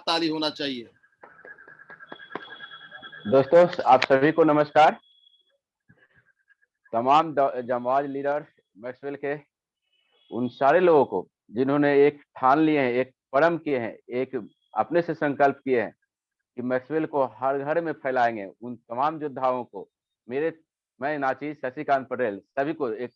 ताली होना चाहिए। दोस्तों, आप सभी को नमस्कार। तमाम जांबाज लीडर्स मैक्सवेल के उन सारे लोगों को जिन्होंने एक ठान लिए हैं, एक परम किए हैं, एक अपने से संकल्प किए हैं कि मैक्सवेल को हर घर में फैलाएंगे, उन तमाम योद्धाओं को मैं नाची शशिकांत पटेल सभी को एक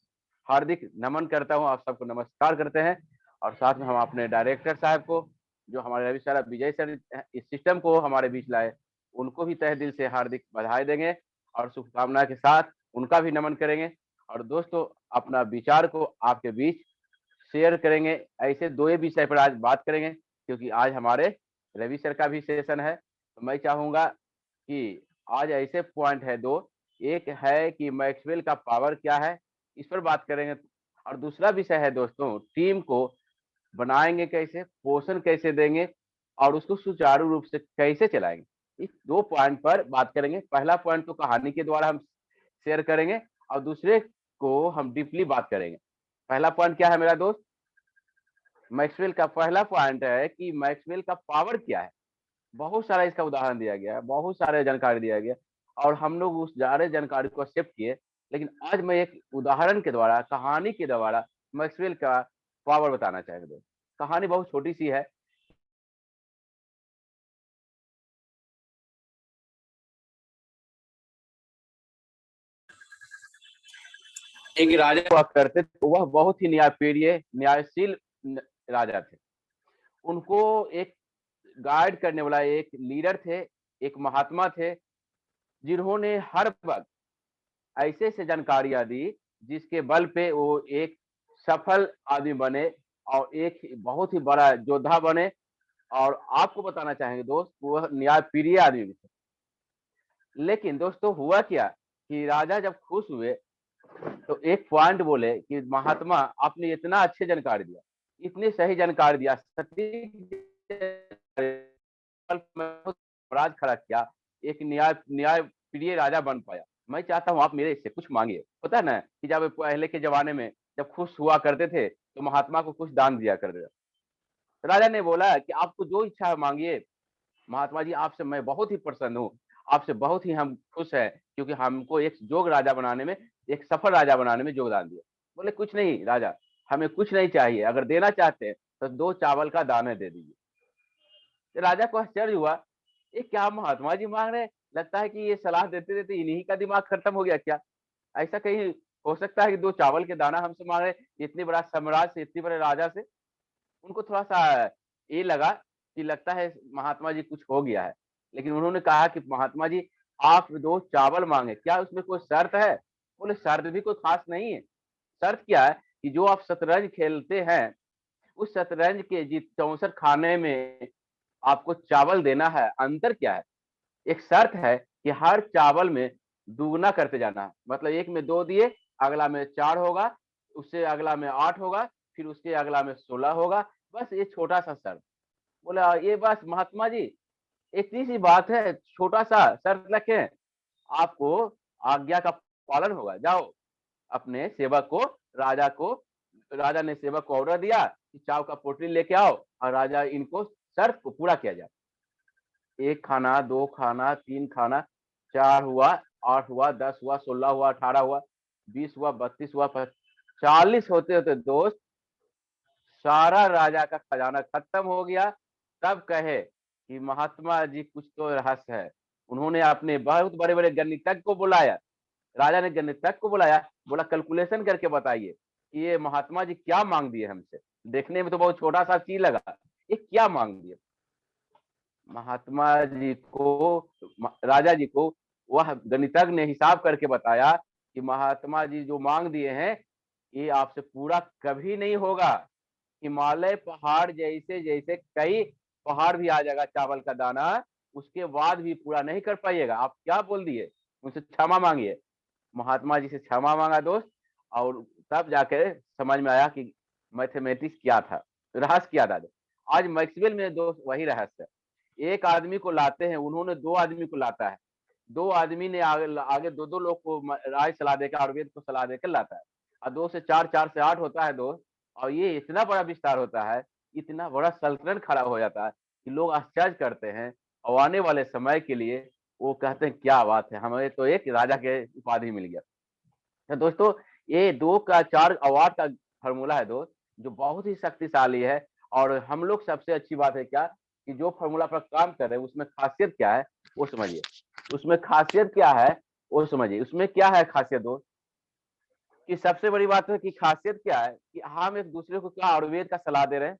हार्दिक नमन करता हूं। आप सबको नमस्कार करते हैं और साथ में हम अपने डायरेक्टर साहब को, जो हमारे रवि सर, विजय सर इस सिस्टम को हमारे बीच लाए, उनको भी तहे दिल से हार्दिक बधाई देंगे और शुभकामना के साथ उनका भी नमन करेंगे। और दोस्तों, अपना विचार को आपके बीच शेयर करेंगे। ऐसे दो ही विषय पर आज बात करेंगे, क्योंकि आज हमारे रवि सर का भी सेशन है। तो मैं चाहूंगा कि आज ऐसे पॉइंट है दो, एक है कि मैक्सवेल का पावर क्या है, इस पर बात करेंगे। और दूसरा विषय है दोस्तों, टीम को बनाएंगे कैसे, पोषण कैसे देंगे और उसको सुचारू रूप से कैसे चलाएंगे। इस दो पॉइंट पर बात करेंगे। पहला पॉइंट तो कहानी के द्वारा हम शेयर करेंगे और दूसरे को हम डीपली बात करेंगे। पहला पॉइंट क्या है मेरा दोस्त? मैक्सवेल का पहला पॉइंट है कि मैक्सवेल का पावर क्या है। बहुत सारा इसका उदाहरण दिया गया है, बहुत सारे जानकारी दिया गया और हम लोग उस सारे जानकारी को एक्सेप्ट किए। लेकिन आज मैं एक उदाहरण के द्वारा, कहानी के द्वारा मैक्सवेल का पावर बताना चाहेंगे। कहानी बहुत छोटी सी है। एक राजा हुआ करते थे, वह बहुत ही न्यायप्रिय, न्यायशील राजा थे। उनको एक गाइड करने वाला एक लीडर थे, एक महात्मा थे, जिन्होंने हर वक्त ऐसे से जानकारियां दी जिसके बल पे वो एक सफल आदमी बने और एक बहुत ही बड़ा योद्धा बने। और आपको बताना चाहेंगे दोस्त, वह न्यायप्रिय आदमी भी थे। लेकिन दोस्तों, हुआ क्या कि राजा जब खुश हुए तो एक पॉइंट बोले कि महात्मा, आपने इतना अच्छे जानकारी दिया, इतनी सही जानकारी दिया, अपराध खड़ा किया, एक न्याय प्रिय राजा बन पाया। मैं चाहता हूँ आप मेरे इससे कुछ मांगिए। पता है ना कि जब पहले के जमाने में जब खुश हुआ करते थे तो महात्मा को कुछ दान दिया करते थे। राजा ने बोला कि आपको जो इच्छा है मांगिए। महात्मा जी, आपसे मैं बहुत ही प्रसन्न हूँ, आपसे बहुत ही हम खुश हैं, क्योंकि हमको एक योग्य राजा बनाने में, एक सफल राजा बनाने में योगदान दिया। बोले कुछ नहीं राजा, हमें कुछ नहीं चाहिए, अगर देना चाहते हैं तो 2 चावल का दाने दे दीजिए। तो राजा को आश्चर्य हुआ, ये क्या महात्मा जी मांग रहे हैं? लगता है कि ये सलाह देते देते इन्हीं का दिमाग खत्म हो गया क्या? ऐसा कहीं हो सकता है कि 2 चावल के दाना हमसे मांग रहे हैं, इतने बड़ा साम्राज्य से, इतने बड़े राजा से? उनको थोड़ा-सा ये लगा कि लगता है महात्मा जी कुछ हो गया है। लेकिन उन्होंने कहा कि महात्मा जी, आप 2 चावल माँगे, क्या उसमें कोई शर्त है? बोले शर्त भी कोई ख़ास नहीं है। शर्त क्या है कि जो आप शतरंज खेलते हैं, उस शतरंज के जी 64 खाने में आपको चावल देना है। अंतर क्या है? एक शर्त है कि हर चावल में दुगुना करते जाना है। मतलब एक में 2 दिए, अगला में 4 होगा, उससे अगला में 8 होगा, फिर उसके अगला में 16 होगा। बस ये छोटा-सा शर्त। बोला ये बस महात्मा जी, इतनी सी बात है, छोटा-सा शर्त रखें, आपको आज्ञा का पालन होगा। जाओ अपने सेवक को, राजा को, राजा ने सेवक को ऑर्डर दिया कि चाव का पोटली लेके आओ और राजा इनको शर्त को पूरा किया जाए। 1 खाना, 2 खाना, 3 खाना, 4 हुआ, 8 हुआ, 10 हुआ, 16 हुआ, 18 हुआ, 20 हुआ, 32 हुआ, 40 होते-होते दोस्त सारा राजा का खजाना खत्म हो गया। तब कहे कि महात्मा जी कुछ तो रहस्य है। उन्होंने अपने बहुत बड़े-बड़े गणितज्ञ को बुलाया। राजा ने गणितज्ञ को बुलाया, बोला कैलकुलेशन करके बताइए कि ये महात्मा जी क्या माँग दिए हमसे? देखने में तो बहुत छोटा-सा चीज़ लगा, ये क्या माँग दिए? महात्मा जी को, राजा जी को वह गणितज्ञ ने हिसाब करके बताया कि महात्मा जी जो माँग दिए हैं, ये आपसे पूरा कभी नहीं होगा। हिमालय पहाड़ जैसे-जैसे कई पहाड़ भी आ जाएगा चावल का दाना, उसके बाद भी पूरा नहीं कर पाइएगा। आप क्या बोल दिए? मुझसे क्षमा माँगिए। महात्मा जी से क्षमा माँगा दोस्त, और तब जाके समझ में आया कि मैथमेटिक्स क्या था, रहस्य क्या था। आज मैक्सवेल में दोस्त वही रहस्य है। एक आदमी को लाते हैं, उन्होंने 2 आदमी को लाता है। 2 आदमी ने आगे 2-2 लोग को राय सलाह देकर, आयुर्वेद को सलाह देकर लाता है। और 2 से 4, 4 से 8 होता है दोस्त। और ये इतना बड़ा विस्तार होता है, इतना बड़ा सल्तनत खड़ा हो जाता है कि लोग आश्चर्य करते हैं और आने वाले समय के लिए वो कहते हैं क्या बात है, हमें तो एक राजा के उपाधि मिल गया। तो दोस्तों ये 2 का 4 अवार्ड का फ़ॉर्मूला है दोस्त, जो बहुत ही शक्तिशाली है और हम लोग सबसे अच्छी बात है क्या कि जो फ़ॉर्मूला पर काम कर रहे हैं उसमें ख़ासियत क्या है, वो समझिए। उसमें ख़ासियत क्या है, वो समझिए। उसमें क्या है ख़ासियत दोस्त कि सबसे बड़ी बात है कि ख़ासियत क्या है कि हम एक-दूसरे को क्या आयुर्वेद का सलाह दे रहे हैं।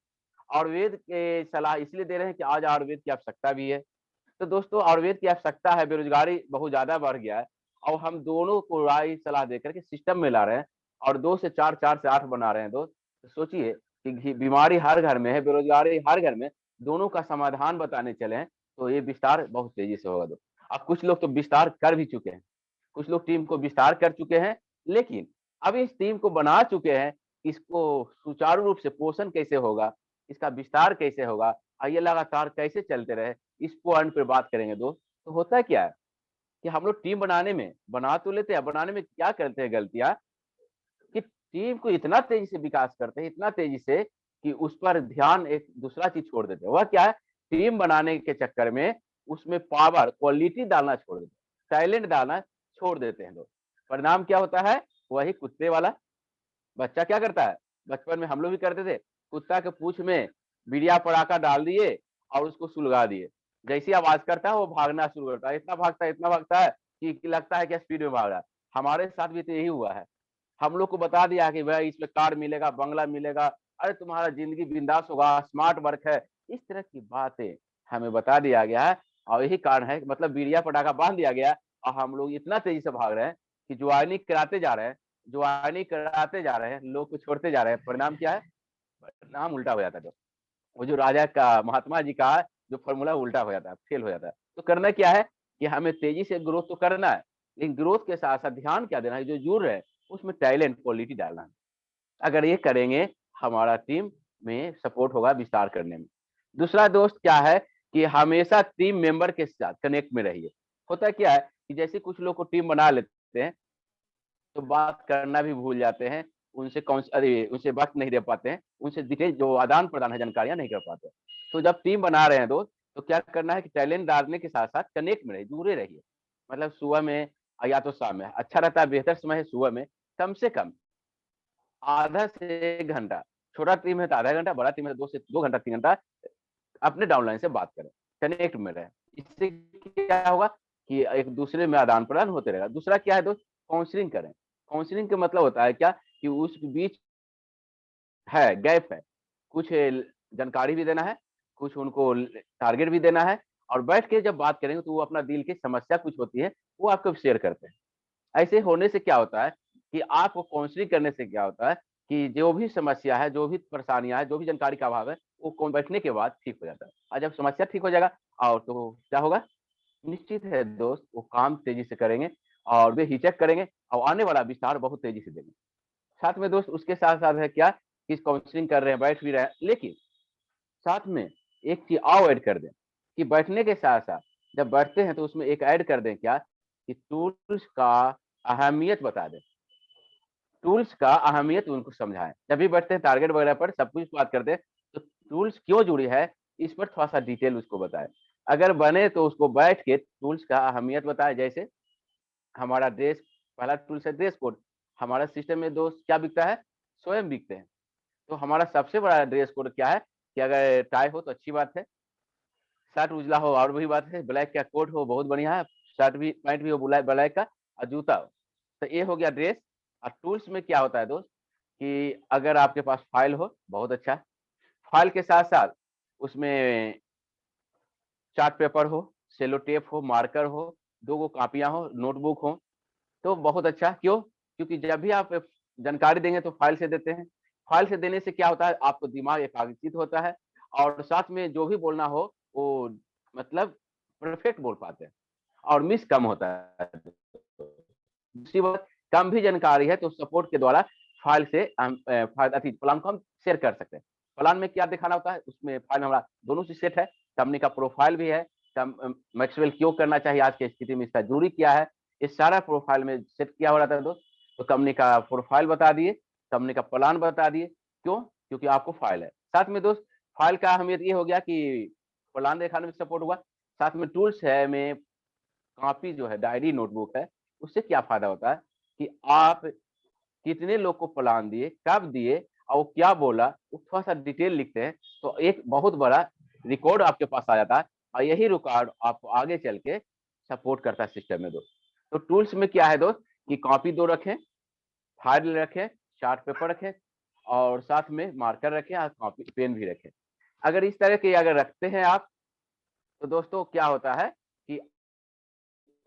आयुर्वेद के सलाह इसलिए दे रहे हैं कि आज आयुर्वेद की आवश्यकता भी है। तो दोस्तों आयुर्वेद की आवश्यकता है, बेरोज़गारी बहुत ज़्यादा बढ़ गया है और हम दोनों को राय सलाह देकर के सिस्टम में ला रहे हैं और 2 से 4, 4 से 8 बना रहे हैं दोस्त। तो सोचिए कि बीमारी हर घर में है, बेरोज़गारी हर घर में, दोनों का समाधान बताने चले हैं, तो ये विस्तार बहुत तेज़ी से होगा दोस्त। अब कुछ लोग तो विस्तार कर भी चुके हैं, कुछ लोग टीम को विस्तार कर चुके हैं, लेकिन अब इस टीम को बना चुके हैं, इसको सुचारू रूप से पोषण कैसे होगा, इसका विस्तार कैसे होगा और ये लगातार कैसे चलते रहे, इस पॉइंट पे बात करेंगे दोस्त। तो होता क्या है कि हम लोग टीम बनाने में बना तो लेते हैं, बनाने में क्या करते हैं गलतियाँ कि टीम को इतना तेज़ी से विकास करते हैं, इतना तेज़ी से कि उस पर ध्यान एक दूसरा चीज़ छोड़ देते हैं। वह क्या है, टीम बनाने के चक्कर में उसमें पावर, क्वालिटी डालना छोड़ देते हैं, टैलेंट डालना छोड़ देते हैं लोग। परिणाम क्या होता है, वही कुत्ते वाला। बच्चा क्या करता है, बचपन में हम लोग भी करते थे, कुत्ता के पूँछ में बिड़िया पड़ाका डाल दिए और उसको सुलगा दिए। जैसे ही आवाज़ करता है वो भागना शुरू करता है, इतना भागता है कि लगता है कि स्पीड में भाग रहा है। हमारे साथ भी तो यही हुआ है। हम लोग को बता दिया कि भाई इसमें कार मिलेगा, बंगला मिलेगा, अरे तुम्हारा ज़िंदगी बिंदास होगा, स्मार्ट वर्क है। इस तरह की बातें हमें बता दिया गया है और यही कारण है कि मतलब बिड़िया पटाखा बाँध दिया गया और हम लोग इतना तेज़ी से भाग रहे हैं कि ज्वाइनिंग कराते जा रहे हैं, ज्वाइनिंग कराते जा रहे हैं, लोग को छोड़ते जा रहे हैं। परिणाम क्या है? परिणाम उल्टा हो जाता है। वो जो राजा का महात्मा जी का जो फ़ॉर्मूला उल्टा हो जाता है, फेल हो जाता है। तो करना क्या है कि हमें तेज़ी से ग्रोथ तो करना है, लेकिन ग्रोथ के साथ-साथ ध्यान क्या देना है, जो जुड़ रहे हैं, उसमें टैलेंट, क्वालिटी डालना है। अगर ये करेंगे, हमारा टीम में सपोर्ट होगा विस्तार करने में। दूसरा दोस्त क्या है कि हमेशा टीम मेंबर के साथ कनेक्ट में रहिए। होता क्या है कि जैसे कुछ लोग को टीम बना लेते हैं तो बात करना भी भूल जाते हैं, उनसे वक़्त नहीं दे पाते हैं, उनसे डिटेल जो आदान-प्रदान है जानकारियाँ नहीं कर पाते। तो जब टीम बना रहे हैं दोस्त, तो क्या करना है कि टैलेंट डालने के साथ-साथ कनेक्ट में रहिए, जुड़े रहिए। मतलब सुबह में या तो शाम में, अच्छा रहता है बेहतर समय है सुबह में, कम से कम आधा से 1 घंटा, छोटा टीम है तो आधा घंटा, बड़ा टीम है तो 2 से 2 घंटा, 3 घंटा अपने डाउनलाइन से बात करें, कनेक्ट में रहें। इससे क्या होगा कि एक-दूसरे में आदान-प्रदान होते रहेगा। दूसरा क्या है दोस्त, काउंसलिंग करें। काउंसलिंग का मतलब होता है क्या कि उस बीच है, गैप है, कुछ जानकारी भी देना है, कुछ उनको टारगेट भी देना है और बैठ के जब बात करेंगे तो वो अपना दिल की समस्या कुछ होती है, वो आपको शेयर करते हैं। ऐसे होने से क्या होता है कि आपको काउंसलिंग करने से क्या होता है कि जो भी समस्या है, जो भी परेशानियाँ हैं, जो भी जानकारी का अभाव है, वो को बैठने के बाद ठीक हो जाता है। और जब समस्या ठीक हो जाएगा और तो क्या होगा? निश्चित है दोस्त, वो काम तेज़ी से करेंगे और बेहिचक करेंगे और आने वाला विस्तार बहुत तेज़ी से देंगे। साथ में दोस्त उसके साथ-साथ है क्या कि काउंसलिंग कर रहे हैं, बैठ भी रहे हैं, लेकिन साथ में एक चीज़ और ऐड कर दें कि बैठने के साथ-साथ जब बैठते हैं तो उसमें एक ऐड कर दें क्या कि टूल्स का अहमियत बता दें। टूल्स का अहमियत उनको समझाएँ। जब भी बैठते हैं टारगेट वगैरह पर सब कुछ बात करते हैं, तो टूल्स क्यों जुड़ी है, इस पर थोड़ा-सा डिटेल उसको बताएँ। अगर बने तो उसको बैठ के टूल्स का अहमियत बताएँ जैसे हमारा ड्रेस पहला टूल्स है ड्रेस कोड। हमारा सिस्टम में दोस्त क्या बिकता है? स्वयं बिकते हैं। तो हमारा सबसे बड़ा ड्रेस कोड क्या है कि अगर टाई हो तो अच्छी बात है, शर्ट उजला हो और भी बात है, ब्लैक का कोट हो बहुत बढ़िया है, शर्ट भी पैंट भी हो ब्लैक ब्लैक का और जूता हो। तो ये हो गया ड्रेस और टूल्स में क्या होता है दोस्त कि अगर आपके पास फाइल हो, बहुत अच्छा। फाइल के साथ-साथ उसमें चार्ट पेपर हो, सेलो टेप हो, मार्कर हो, 2 गो कॉपियाँ हो, नोटबुक हो, तो बहुत अच्छा, क्यों? क्योंकि जब भी आप जानकारी देंगे तो फाइल से देते हैं। फाइल से देने से क्या होता है, आपको दिमाग एकाग्रचित होता है और साथ में जो भी बोलना हो, वो मतलब परफेक्ट बोल पाते हैं और मिस कम होता है। दूसरी बात, कम भी जानकारी है तो सपोर्ट के द्वारा फाइल से प्लान को हम शेयर कर सकते हैं। प्लान में क्या दिखाना होता है, उसमें फाइल हमारा दोनों से सेट है, कंपनी का प्रोफाइल भी है, मैक्सवेल क्यों करना चाहिए आज की स्थिति में, इसका ज़रूरी क्या है, ये सारा प्रोफाइल में सेट किया हो रहता है दोस्त। तो कंपनी का प्रोफाइल बता दिए, कंपनी का प्लान बता दिए, क्यों? क्योंकि आपको फाइल है। साथ में दोस्त फाइल का अहमियत ये हो गया कि प्लान दिखाने में सपोर्ट हुआ, साथ में टूल्स है में कॉपी जो है, डायरी, नोटबुक है, उससे क्या फ़ायदा होता है कि आप कितने लोग को प्लान दिए, कब दिए और वो क्या बोला, वो थोड़ा-सा डिटेल लिखते हैं, तो एक बहुत बड़ा रिकॉर्ड आपके पास आ जाता है और यही रिकॉर्ड आपको आगे चल के सपोर्ट करता है सिस्टम में दोस्त। तो टूल्स में क्या है दोस्त कि कॉपी 2 रखें, फाइल रखें, चार्ट पेपर रखें और साथ में मार्कर रखें और कॉपी पेन भी रखें। अगर इस तरह के अगर रखते हैं आप, तो दोस्तों क्या होता है कि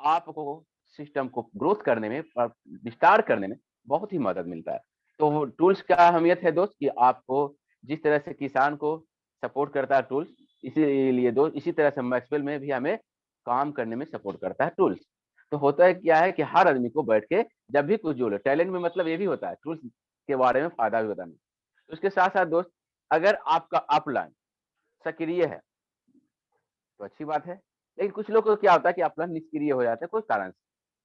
आपको सिस्टम को ग्रोथ करने में और विस्तार करने में बहुत ही मदद मिलता है। तो टूल्स क्या अहमियत है दोस्त कि आपको जिस तरह से किसान को सपोर्ट करता है टूल्स, इसीलिए दोस्त इसी तरह से मैक्सवेल में भी हमें काम करने में सपोर्ट करता है टूल्स। तो होता है क्या है कि हर आदमी को बैठ के जब भी कुछ जो टैलेंट में मतलब ये भी होता है टूल्स के बारे में फ़ायदा भी बताना। उसके साथ-साथ दोस्त अगर आपका अपलाइन सक्रिय है तो अच्छी बात है। लेकिन कुछ लोग को क्या होता है कि अपना निष्क्रिय हो जाते हैं कोई कारण से।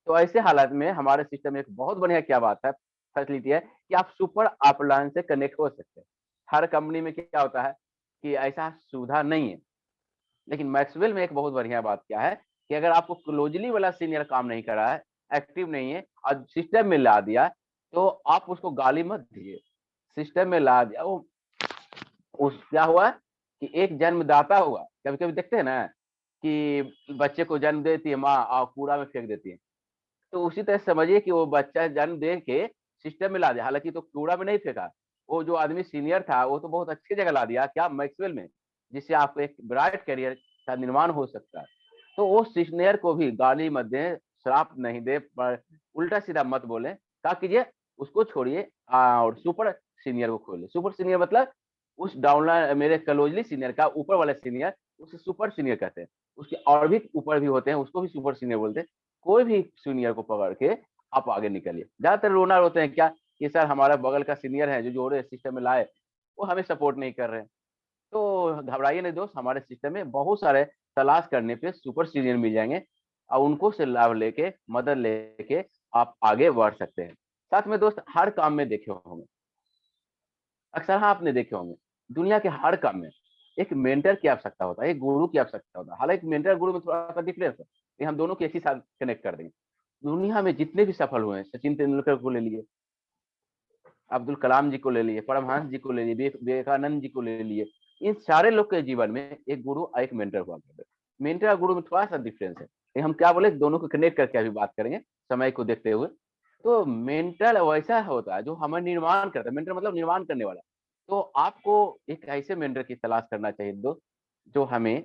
तो ऐसे हालात में हमारे सिस्टम में एक बहुत बढ़िया क्या बात है, फैसिलिटी है कि आप सुपर अपलाइन से कनेक्ट हो सकते हैं। हर कंपनी में क्या होता है कि ऐसा सुविधा नहीं है। लेकिन मैक्सवेल में एक बहुत बढ़िया बात क्या है कि अगर आपको क्लोजली वाला सीनियर काम नहीं कर रहा है, एक्टिव नहीं है और सिस्टम में ला दिया, तो आप उसको गाली मत दीजिए। सिस्टम में ला दिया वो उस क्या हुआ कि एक जन्मदाता हुआ। कभी-कभी देखते हैं ना कि बच्चे को जन्म देती है माँ और कूड़ा में फेंक देती है। तो उसी तरह समझिए कि वो बच्चा जन्म दे के सिस्टम में ला दिया, हालाँकि तो कूड़ा में नहीं फेंका। वो जो आदमी सीनियर था, वो तो बहुत अच्छी जगह ला दिया, क्या मैक्सवेल में, जिससे आपको एक ब्राइट करियर का निर्माण हो सकता है। तो वो सीनियर को भी गाली मत दें, श्राप नहीं दें, पर उल्टा-सीधा मत बोलें, क्या कीजिए, उसको छोड़िए और सुपर सीनियर को खोलिए। सुपर सीनियर मतलब उस डाउनलाइन मेरे क्लोज़ली सीनियर का ऊपर वाला सीनियर, उसे सुपर सीनियर कहते हैं। उसके और भी ऊपर भी होते हैं, उसको भी सुपर सीनियर बोलते हैं। कोई भी सीनियर को पकड़ के आप आगे निकलिए। ज़्यादातर रोना रोते हैं क्या कि सर हमारा बगल का सीनियर है जो जोड़े सिस्टम में लाए, वो हमें सपोर्ट नहीं कर रहे हैं। तो घबराइए नहीं दोस्त, हमारे सिस्टम में बहुत सारे तलाश करने पे सुपर सीनियर मिल जाएँगे और उनको से लाभ लेके, मदद लेके आप आगे बढ़ सकते हैं। साथ में दोस्त हर काम में देखे होंगे, अक्सर हाँ, आपने देखे होंगे, दुनिया के हर काम में एक मेंटर की आवश्यकता होता है, एक गुरु की आवश्यकता होता है। हालाँकि मेंटर गुरु में थोड़ा-सा डिफरेंस है, ये हम दोनों को एक ही साथ कनेक्ट कर देंगे। दुनिया में जितने भी सफल हुए हैं, सचिन तेंदुलकर को ले लिए, अब्दुल कलाम जी को ले लिए, परमहंस जी को ले लिए, विवेकानंद जी को ले लिए। इन सारे लोग के जीवन में एक गुरु और एक मेंटर हुआ करते थे। मेंटर और गुरु में थोड़ा-सा डिफरेंस है। ये हम क्या बोले दोनों को कनेक्ट करके अभी बात करेंगे, समय को देखते हुए। तो मेंटर वैसा होता है जो हमें निर्माण करता है, मेंटर मतलब निर्माण करने वाला। तो आपको एक ऐसे मेंटर की तलाश करना चाहिए दोस्त, जो हमें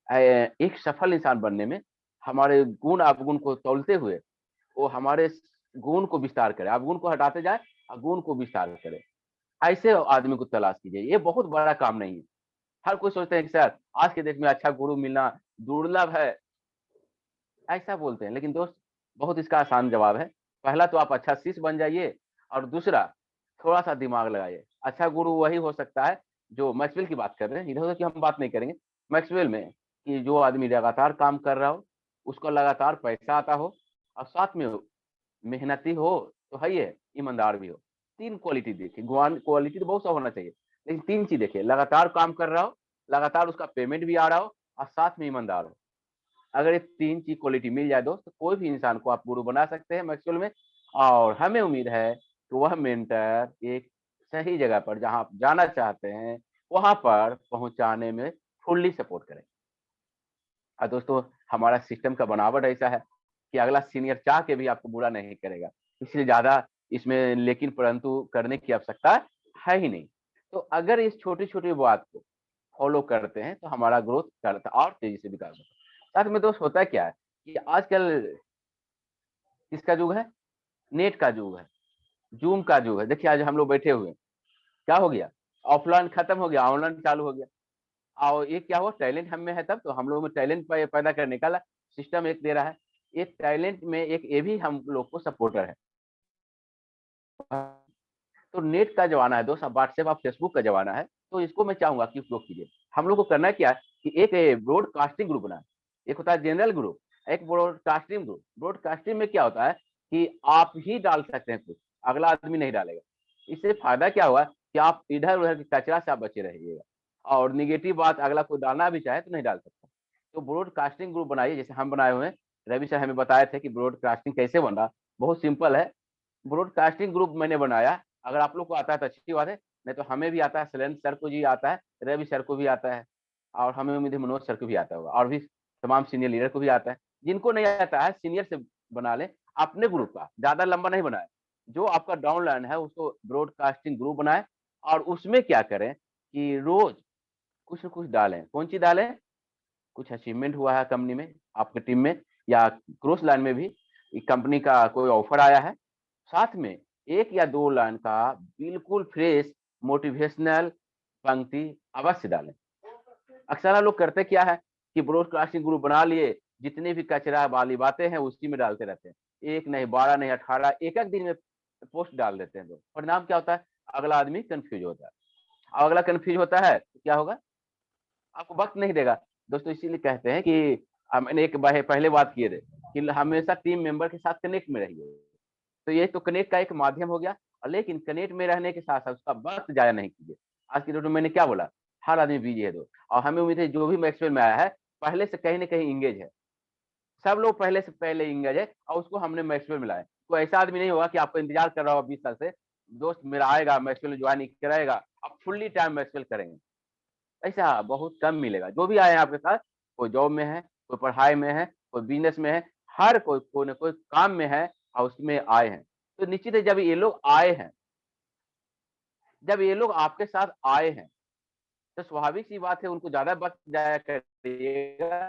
एक सफल इंसान बनने में हमारे गुण अवगुण को तौलते हुए वो हमारे गुण को विस्तार करे, अवगुण को हटाते जाए और गुण को विस्तार करे। ऐसे आदमी को तलाश कीजिए, ये बहुत बड़ा काम नहीं है। हर कोई सोचते हैं कि सर आज के डेट में अच्छा गुरु मिलना दुर्लभ है, ऐसा बोलते हैं। लेकिन दोस्त बहुत इसका आसान जवाब है। पहला तो आप अच्छा शिष्य बन जाइए और दूसरा थोड़ा-सा दिमाग लगाइए। अच्छा गुरु वही हो सकता है जो मैक्सवेल की बात कर रहे हैं, इधर-उधर की हम बात नहीं करेंगे। मैक्सवेल में कि जो आदमी लगातार काम कर रहा हो, उसको लगातार पैसा आता हो और साथ में मेहनती हो तो है ही है, ईमानदार भी हो। 3 क्वालिटी देखिए, गुआन क्वालिटी तो बहुत सा होना चाहिए, लेकिन 3 चीज़ देखिए, लगातार काम कर रहा हो, लगातार उसका पेमेंट भी आ रहा हो और साथ में ईमानदार हो। अगर ये 3 चीज़ क्वालिटी मिल जाए दोस्त, तो कोई भी इंसान को आप गुरु बना सकते हैं मैक्सवेल में और हमें उम्मीद है कि वह मेंटर एक सही जगह पर जहाँ आप जाना चाहते हैं, वहाँ पर पहुँचाने में फुल्ली सपोर्ट करें। दोस्तों हमारा सिस्टम का बनावट ऐसा है कि अगला सीनियर चाह के भी आपको बुरा नहीं करेगा। इसलिए ज़्यादा इसमें लेकिन परंतु करने की आवश्यकता है ही नहीं। तो अगर इस छोटी-छोटी बात को फ़ॉलो करते हैं तो हमारा ग्रोथ करता और तेज़ी से विकास होता है। साथ में दोस्त होता क्या है कि आजकल किसका युग है? नेट का युग है, ज़ूम का युग है। देखिए आज हम लोग बैठे हुए हैं, क्या हो गया? ऑफ़लाइन खत्म हो गया, ऑनलाइन चालू हो गया। और ये क्या हुआ टैलेंट हम में है तब तो हम लोगों में टैलेंट पैदा करने का सिस्टम एक दे रहा है। ये टैलेंट में एक ये भी हम लोग को सपोर्टर है। तो नेट का ज़माना है दोस्त, अब व्हाट्सएप और फेसबुक का ज़माना है, तो इसको मैं चाहूँगा कि उपयोग कीजिए। हम लोग को करना क्या है कि एक ब्रॉडकास्टिंग ग्रुप बनाएँ। एक होता है जनरल ग्रुप, एक ब्रॉडकास्टिंग ग्रुप। ब्रॉडकास्टिंग में क्या होता है कि आप ही डाल सकते हैं कुछ, अगला आदमी नहीं डालेगा। इससे फ़ायदा क्या हुआ कि आप इधर-उधर के कचरा से आप बचे रहिएगा और निगेटिव बात अगला कोई डालना भी चाहे तो नहीं डाल सकता। तो ब्रॉडकास्टिंग ग्रुप बनाइए, जैसे हम बनाए हुए हैं। रवि सर हमें बताए थे कि ब्रॉडकास्टिंग कैसे बन रहा, बहुत सिंपल है। ब्रॉडकास्टिंग ग्रुप मैंने बनाया, अगर आप लोग को आता है तो अच्छी बात है, नहीं तो हमें भी आता है, शैलेंद्र सर को जी आता है, रवि सर को भी आता है, और हमें उम्मीद है मनोज सर को भी आता होगा, और भी तमाम सीनियर लीडर को भी आता है। जिनको नहीं आता है सीनियर से बना ले अपने ग्रुप का, ज्यादा लंबा नहीं बनाए। जो आपका डाउनलाइन है उसको ब्रॉडकास्टिंग ग्रुप बनाए, और उसमें क्या करें कि रोज कुछ न कुछ डालें। कौन सी डालें? कुछ अचीवमेंट हुआ है कंपनी में, आपके टीम में, या क्रॉस लाइन में भी कंपनी का कोई ऑफर आया है, साथ में 1 या 2 लाइन का बिल्कुल फ्रेश मोटिवेशनल पंक्ति अवश्य डालें। अक्सर लोग करते क्या है कि ब्रॉडकास्टिंग ग्रुप बना लिए, जितनी भी कचरा वाली बातें हैं उसी में डालते रहते हैं। 1 नहीं, 12 नहीं, 18 एक-एक दिन में पोस्ट डाल देते हैं लोग। परिणाम क्या होता है? अगला आदमी कन्फ्यूज़ होता है। अगला कन्फ्यूज़ होता है तो क्या होगा? आपको वक़्त नहीं देगा। दोस्तों इसीलिए कहते हैं कि मैंने एक बार पहले बात किए थे कि हमेशा टीम मेंबर के साथ कनेक्ट में रहिए। तो ये तो कनेक्ट का एक माध्यम हो गया, और लेकिन कनेक्ट में रहने के साथ-साथ उसका वक़्त ज़ाया नहीं कीजिए। आज की डेट में मैंने क्या बोला? हर आदमी बिज़ी है दोस्त, और हमें उम्मीद है जो भी मैक्सवेल में आया है, पहले से कहीं न कहीं एंगेज है। सब लोग पहले से पहले एंगेज है, और उसको हमने मैक्सवेल में लाया। कोई ऐसा आदमी नहीं होगा कि आपका इंतज़ार कर रहा होगा 20 साल से, दोस्त मेरा आएगा मैक्सवेल ज्वाइन कराएगा, अब फुल्ली टाइम मैक्सवेल करेंगे। ऐसा बहुत कम मिलेगा। जो भी आए हैं आपके साथ, कोई जॉब में है, कोई पढ़ाई में है, कोई बिज़नेस में है, हर कोई न कोई काम में है और उसमें आए हैं। तो निश्चित है जब ये लोग आए हैं, जब ये लोग आपके साथ आए हैं, तो स्वाभाविक सी बात है उनको ज़्यादा वक़्त जाया करिएगा,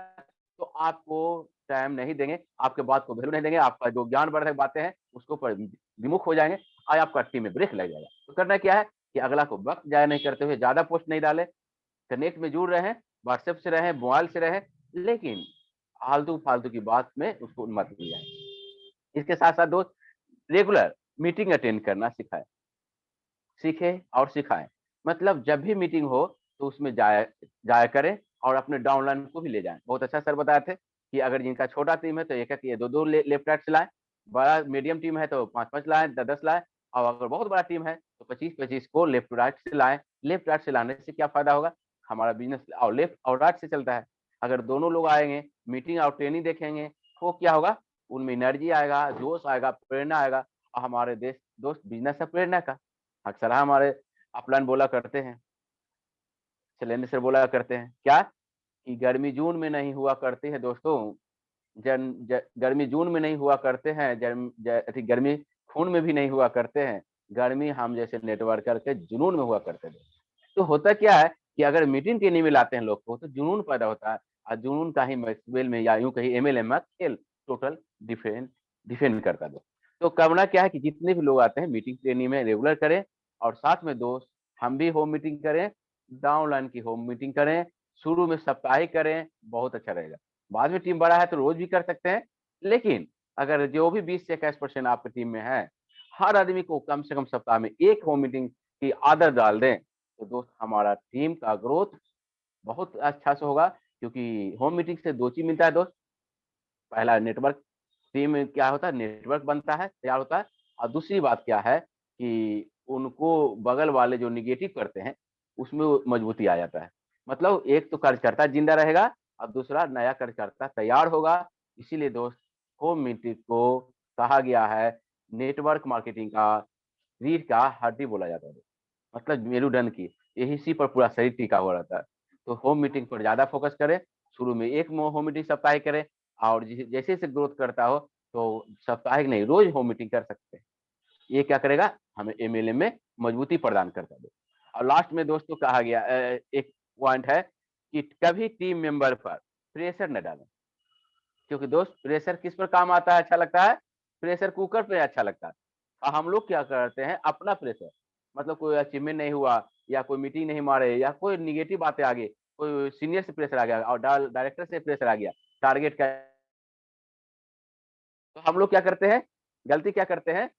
तो आपको टाइम नहीं देंगे, आपके बात को वैल्यू नहीं देंगे, आपका जो ज्ञानवर्धक बातें हैं, उसके ऊपर विमुख हो जाएँगे, और आपका टीम में ब्रेक लग जाएगा। तो करना क्या है कि अगला को वक़्त ज़ाया नहीं करते हुए ज़्यादा पोस्ट नहीं डालें, कनेक्ट में जुड़ रहे हैं, व्हाट्सएप से रहें, मोबाइल से रहें, लेकिन आलतू-फालतू की बात में उसको मत ले जाएँ। इसके साथ-साथ दोस्त रेगुलर मीटिंग अटेंड करना सीखें और सिखाएँ। मतलब जब भी मीटिंग हो तो उसमें जाया जाया करें, और अपने डाउनलाइन को भी ले जाएँ। बहुत अच्छा सर बताए थे कि अगर जिनका छोटा टीम है तो 1-1 या 2-2 लेफ्ट राइट से लाएँ, बड़ा मीडियम टीम है तो 5-5 लाएँ, 10-10 लाएँ, और अगर बहुत बड़ा टीम है तो 25-25 को लेफ्ट टू राइट से लाएँ। लेफ्ट राइट से लाने से क्या फ़ायदा होगा? हमारा बिज़नेस और लेफ्ट और राइट से चलता है। अगर दोनों लोग आएँगे, मीटिंग और ट्रेनिंग देखेंगे, तो क्या होगा? उनमें एनर्जी आएगा, जोश आएगा, प्रेरणा आएगा, और हमारे देश दोस्त बिज़नेस है प्रेरणा का। अक्सर हमारे अपलाइन बोला करते हैं, शैलेंद्र सर बोला करते हैं, क्या? कि गर्मी जून में नहीं हुआ करती है दोस्तों, जन ज गर्मी जून में नहीं हुआ करते हैं, गर्मी खून में भी नहीं हुआ करते हैं, गर्मी हम जैसे नेटवर्कर के जुनून में हुआ करते थे। तो होता क्या है कि अगर मीटिंग के लिए मिलाते हैं लोग को तो जुनून पैदा होता है, और जुनून का ही मैक्सवेल में या यूँ कहिए एमएलएम में खेल टोटल डिफेंड डिफेंड करता है। तो करना क्या है कि जितने भी लोग आते हैं मीटिंग ट्रेनिंग में रेगुलर करें, और साथ में दोस्त हम भी होम मीटिंग करें, डाउनलाइन की होम मीटिंग करें, शुरू में साप्ताहिक करें, बहुत अच्छा रहेगा। बाद में टीम बड़ा है तो रोज़ भी कर सकते हैं, लेकिन अगर जो भी 20 से 21% आपकी टीम में है, हर आदमी को कम से कम सप्ताह में 1 होम मीटिंग की आदत डाल दें, तो दोस्त हमारा टीम का ग्रोथ बहुत अच्छा से होगा, क्योंकि होम मीटिंग से 2 चीज़ मिलता है दोस्त। पहला नेटवर्क, टीम में क्या होता है नेटवर्क बनता है, तैयार होता है, और दूसरी बात क्या है कि उनको बगल वाले जो नेगेटिव करते हैं, उसमें वो मजबूती आ जाता है। मतलब एक तो कार्यकर्ता ज़िंदा रहेगा, और दूसरा नया कार्यकर्ता तैयार होगा। इसीलिए दोस्त होम मीटिंग को कहा गया है नेटवर्क मार्केटिंग का रीढ़ का हड्डी बोला जाता है। मतलब मेरुदंड की, यही इसी पर पूरा शरीर टिका हुआ रहता है। तो होम मीटिंग पर ज़्यादा फ़ोकस करें, शुरू में 1 होम मीटिंग साप्ताहिक करें, और जैसे-जैसे ग्रोथ करता हो, तो साप्ताहिक नहीं, रोज़ होम मीटिंग कर सकते हैं। ये क्या करेगा? हमें एमएलएम में मजबूती प्रदान करता है। और लास्ट में दोस्तों कहा गया एक पॉइंट है कि कभी टीम मेंबर पर प्रेशर न डालें। क्योंकि दोस्त प्रेशर किस पर काम आता है अच्छा लगता है? प्रेशर कुकर पे अच्छा लगता है। और हम लोग क्या करते हैं अपना प्रेशर, मतलब कोई अचीवमेंट नहीं हुआ, या कोई मीटिंग नहीं मारे, या कोई नेगेटिव बातें आ गई, कोई सीनियर से प्रेशर आ गया, और डायरेक्टर से प्रेशर आ गया, टारगेट का, तो हम लोग क्या करते हैं? गलती क्या करते हैं?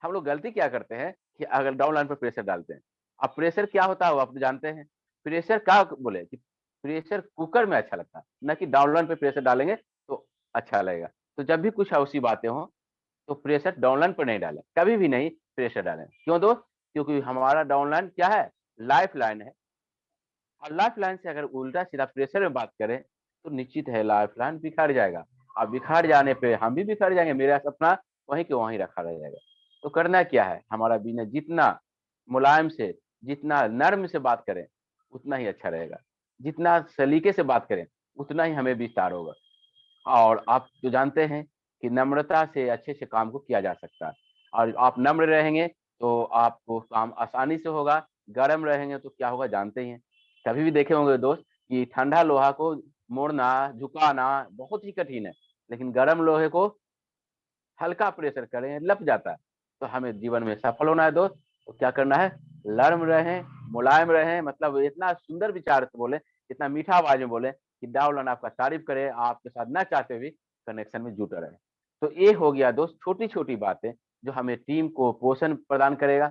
हम लोग गलती क्या करते हैं कि अगर डाउनलाइन पर प्रेशर डालते हैं। अब प्रेशर क्या होता है वो आप तो जानते हैं। प्रेशर क्या बोले कि प्रेशर कुकर में अच्छा लगता है, ना कि डाउनलाइन पे प्रेशर डालेंगे तो अच्छा लगेगा। तो जब भी कुछ ऐसी बातें हों, तो प्रेशर डाउनलाइन पर नहीं डालें, कभी भी नहीं प्रेशर डालें। क्यों दोस्त? क्योंकि हमारा डाउनलाइन क्या है? लाइफ़लाइन है। और लाइफ लाइन से अगर उल्टा सीधा प्रेशर में बात करें तो निश्चित है लाइफ लाइन बिखर जाएगा। और बिखर जाने पे हम भी बिखर जाएंगे, मेरा सपना वहीं के वहीं रखा रह जाएगा। तो करना क्या है, हमारा बिजनेस जितना मुलायम से, जितना नर्म से बात करें उतना ही अच्छा रहेगा, जितना सलीके से बात करें उतना ही हमें विस्तार होगा। और आप तो जानते हैं कि नम्रता से अच्छे से काम को किया जा सकता है। और आप नम्र रहेंगे तो आपको काम आसानी से होगा, गर्म रहेंगे तो क्या होगा जानते ही हैं। कभी भी देखे होंगे दोस्त कि ठंडा लोहा को मोड़ना, झुकाना बहुत ही कठिन है, लेकिन गर्म लोहे को हल्का प्रेशर करें लप जाता है। तो हमें जीवन में सफल होना है दोस्त, तो क्या करना है, नर्म रहें, मुलायम रहें, मतलब इतना सुंदर विचार से बोले, इतना मीठा आवाज में बोले कि डाउनलाइन आपका तारीफ करे, आपके साथ ना चाहते हुए कनेक्शन में जुटे रहे। तो ये हो गया दोस्त छोटी छोटी बातें जो हमें टीम को पोषण प्रदान करेगा,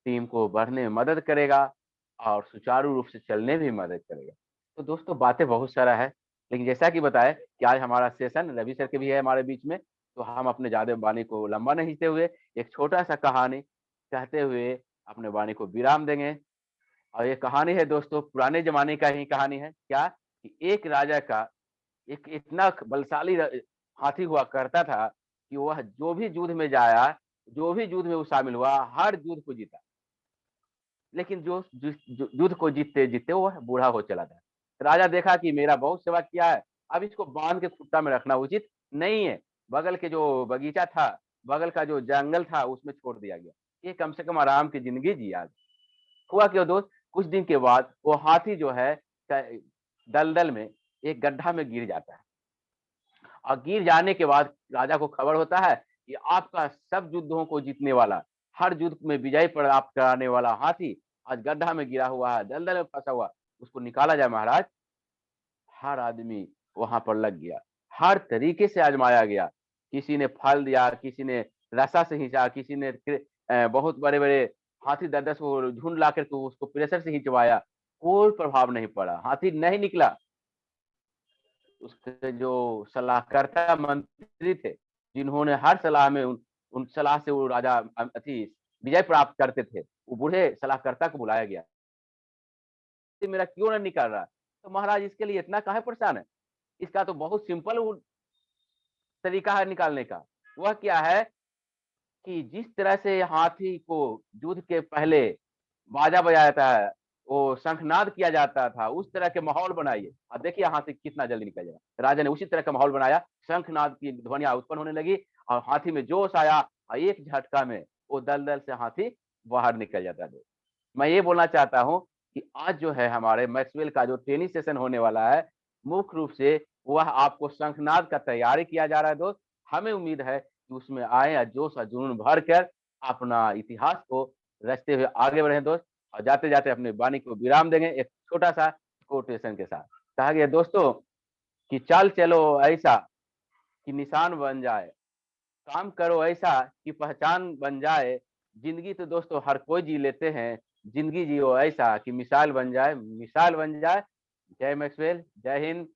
टीम को बढ़ने में मदद करेगा और सुचारू रूप से चलने में भी मदद करेगा। तो दोस्तों बातें बहुत सारा है, लेकिन जैसा कि बताया कि आज हमारा सेशन रवि सर के भी है हमारे बीच में, तो हम अपने ज़्यादा वाणी को लंबा नहीं खींचते हुए एक छोटा-सा कहानी कहते हुए अपने वाणी को विराम देंगे। और ये कहानी है दोस्तों पुराने ज़माने का ही कहानी है। क्या? कि एक राजा का एक इतना बलशाली हाथी हुआ करता था कि वह जो भी युद्ध में जाया, जो भी युद्ध में वो शामिल हुआ, हर युद्ध को जीता। लेकिन जो जिस जो युद्ध को जीतते-जीतते वह बूढ़ा हो चला था। राजा देखा कि मेरा बहुत सेवा किया है, अब इसको बाँध के खुट्टा में रखना उचित नहीं है। बगल के जो बगीचा था, बगल का जो जंगल था उसमें छोड़ दिया गया। ये कम से कम आराम की ज़िंदगी जिया। हुआ क्या दोस्त, कुछ दिन के बाद वो हाथी जो है क दलदल में एक गड्ढा में गिर जाता है। और गिर जाने के बाद राजा को खबर होता है कि आपका सब युद्धों को जीतने वाला, हर युद्ध में विजय प्राप्त कराने वाला हाथी आज गड्ढा में गिरा हुआ है, दलदल में फँसा हुआ, उसको निकाला जाए महाराज। हर आदमी वहाँ पर लग गया, हर तरीके से आज़माया गया। किसी ने फल दिया, किसी ने रस्सा से खींचा, किसी ने बहुत बड़े-बड़े हाथी 10-10 को झुंड ला कर के उसको प्रेशर से खिंचवाया, कोई प्रभाव नहीं पड़ा, हाथी नहीं निकला। उसके जो सलाहकर्ता मंत्री थे, जिन्होंने हर सलाह में उन सलाह से वो राजा विजय प्राप्त करते थे, वो बूढ़े सलाहकर्ता को बुलाया गया। "ये मेरा क्यों नहीं निकल रहा?" तो महाराज इसके लिए इतना काहे परेशान है? इसका तो बहुत सिंपल वो तरीका है निकालने का। वह क्या है कि जिस तरह से हाथी को युद्ध के पहले बाजा बजाया जाता है, वो शंखनाद किया जाता था, उस तरह के माहौल बनाइए और देखिए हाथी कितना जल्दी निकल जाएगा। राजा ने उसी तरह का माहौल बनाया, शंखनाद की ध्वनियाँ उत्पन्न होने लगी और हाथी में जोश आया और एक झटका में वो दलदल से हाथी बाहर निकल जाता है। मैं ये बोलना चाहता हूँ कि आज जो है हमारे मैक्सवेल का जो टेनिस सेशन होने वाला है, मुख्य रूप से वह आपको शंखनाद का तैयारी किया जा रहा है दोस्त। हमें उम्मीद है कि उसमें आएँ और जोश और जुनून भरकर अपना इतिहास को रचते हुए आगे बढ़ें दोस्त। और जाते-जाते अपनी वाणी को विराम देंगे एक छोटा-सा कोटेशन के साथ। कहा गया दोस्तों कि चाल चलो ऐसा कि निशान बन जाए, काम करो ऐसा कि पहचान बन जाए। ज़िंदगी तो दोस्तों हर कोई जी लेते हैं, ज़िंदगी जियो ऐसा कि मिसाल बन जाए, मिसाल बन जाए। जय मैक्सवेल, जय हिंद।